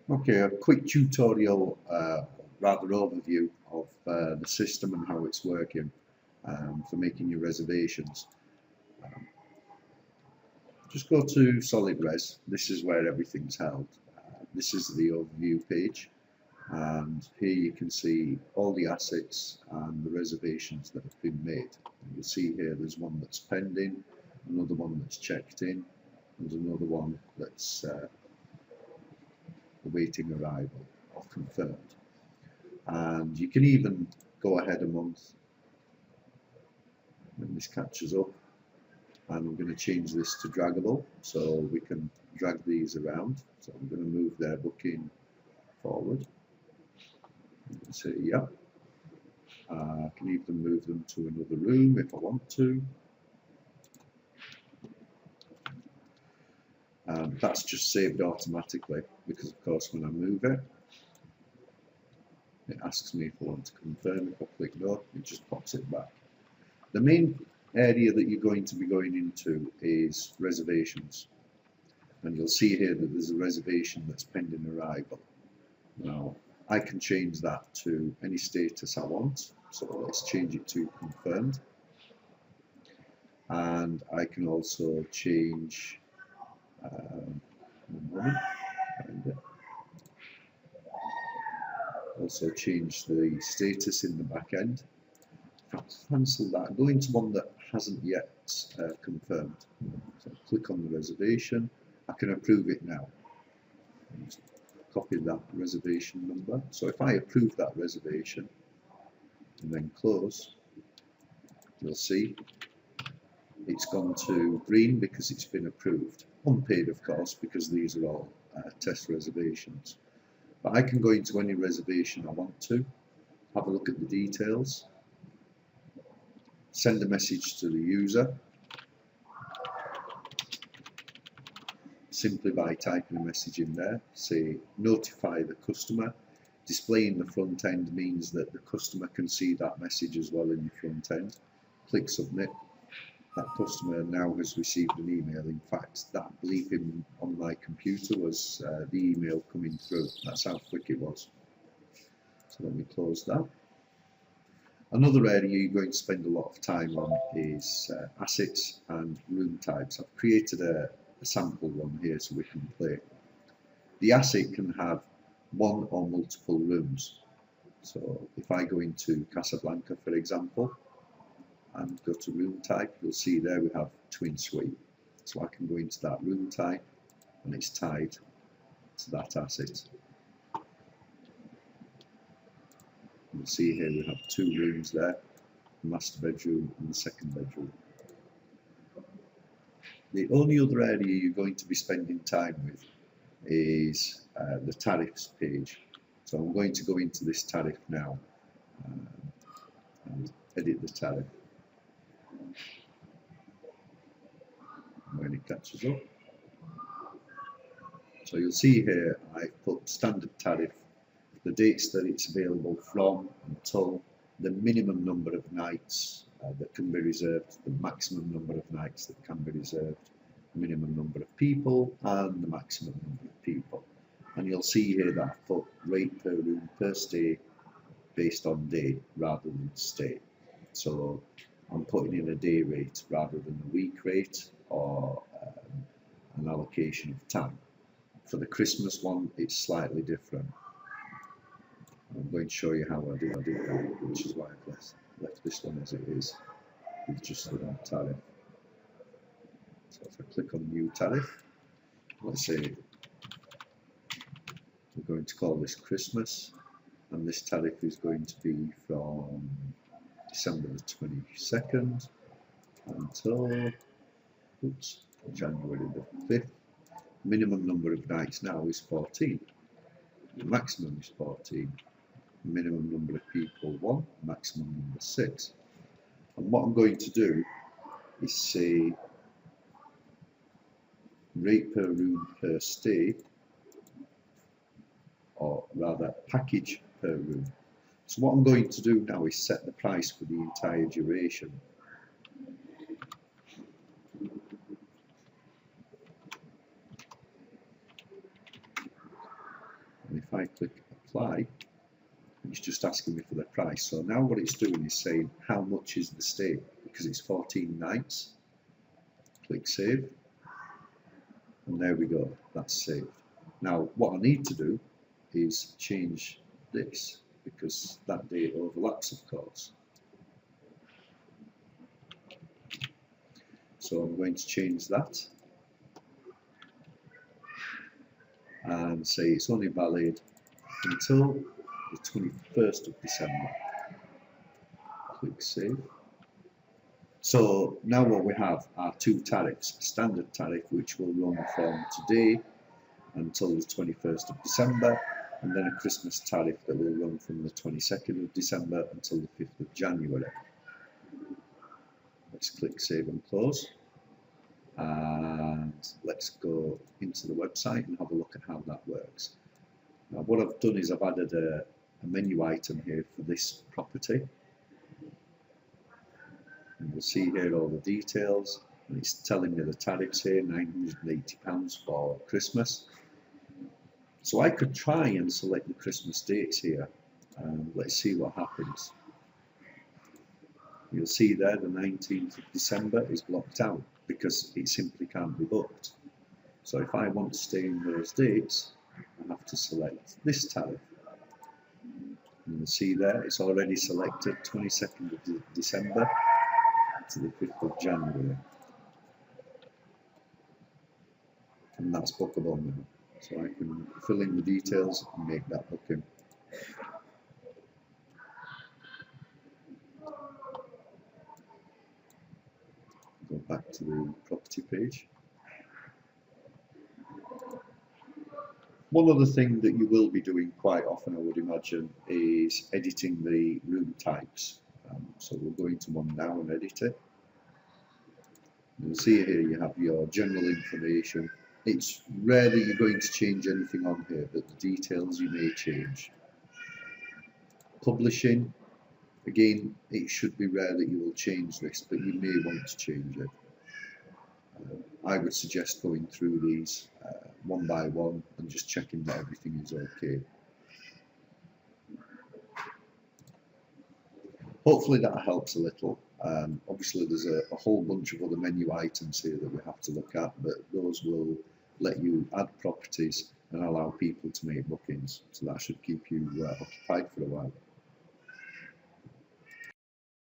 Okay, a quick tutorial, rather overview of the system and how it's working for making your reservations. Um, just go to Solid Res. This is where everything's held. This is the overview page, and here you can see all the assets and the reservations that have been made. And you'll see here there's one that's pending, another one that's checked in, and another one that's awaiting arrival or confirmed. And you can even go ahead a month when this catches up, and I'm going to change this to draggable so we can drag these around. So I'm going to move their booking forward and say yeah. I can even move them to another room if I want to. That's just saved automatically because of course when I move it, it asks me if I want to confirm. If I click no, it just pops it back. The main area that you're going to be going into is reservations, and you'll see here that there's a reservation that's pending arrival. Now I can change that to any status I want, so let's change it to confirmed, and I can also change one moment, find it. Also change the status in the back end. If I cancel that, go into one that hasn't yet confirmed. So click on the reservation. I can approve it now. Just copy that reservation number. So if I approve that reservation and then close, you'll see it's gone to green because it's been approved. Unpaid, of course, because these are all test reservations. But I can go into any reservation I want to, have a look at the details, send a message to the user simply by typing a message in there, say notify the customer. Displaying the front end means that the customer can see that message as well in the front end. Click submit. That customer now has received an email. In fact, that bleeping on my computer was the email coming through. That's how quick it was. So let me close that. Another area you're going to spend a lot of time on is assets and room types. I've created a sample one here so we can play. The asset can have one or multiple rooms. So if I go into Casablanca, for example, and go to room type, you'll see there we have twin suite. So I can go into that room type and it's tied to that asset. You'll see here we have two rooms there, the master bedroom and the second bedroom. The only other area you're going to be spending time with is the tariffs page. So I'm going to go into this tariff now and edit the tariff. When it catches up. So you'll see here I've put standard tariff, the dates that it's available from until, the minimum number of nights that can be reserved, the maximum number of nights that can be reserved, minimum number of people and the maximum number of people. And you'll see here that I've put rate per room per stay based on day rather than stay. So I'm putting in a day rate rather than a week rate or an allocation of time. For the Christmas one, it's slightly different. I'm going to show you how I did that, which is why I've left this one as it is, with just the one tariff. So if I click on new tariff, let's say we're going to call this Christmas, and this tariff is going to be from December the 22nd until January the 5th. Minimum number of nights now is 14. The maximum is 14. Minimum number of people 1, maximum number 6. And what I'm going to do is say rate per room per stay, or rather package per room. So what I'm going to do now is set the price for the entire duration. apply. It's just asking me for the price. So now what it's doing is saying how much is the stay, because it's 14 nights. Click save, and there we go, that's saved. Now what I need to do is change this, because that date overlaps, of course. So I'm going to change that and say it's only valid until the 21st of December. Click save. So now what we have are two tariffs, a standard tariff which will run from today until the 21st of December, and then a Christmas tariff that will run from the 22nd of December until the 5th of January. Let's click save and close, and let's go into the website and have a look at how that works. Now what I've done is I've added a menu item here for this property. And you'll see here all the details, and it's telling me the tariffs here, £980 for Christmas. So I could try and select the Christmas dates here, and let's see what happens. You'll see there the 19th of December is blocked out because it simply can't be booked. So if I want to stay in those dates, I have to select this tariff. And you'll see there it's already selected 22nd of December to the 5th of January. And that's bookable now. So I can fill in the details and make that booking. Go back to the property page. One other thing that you will be doing quite often, I would imagine, is editing the room types. So we'll go into one now and edit it. You'll see here you have your general information. It's rare that you're going to change anything on here, but the details you may change. Publishing, again, it should be rare that you will change this, but you may want to change it. I would suggest going through these one by one and just checking that everything is okay. Hopefully that helps a little. Obviously there's a whole bunch of other menu items here that we have to look at, but those will let you add properties and allow people to make bookings, so that should keep you occupied for a while.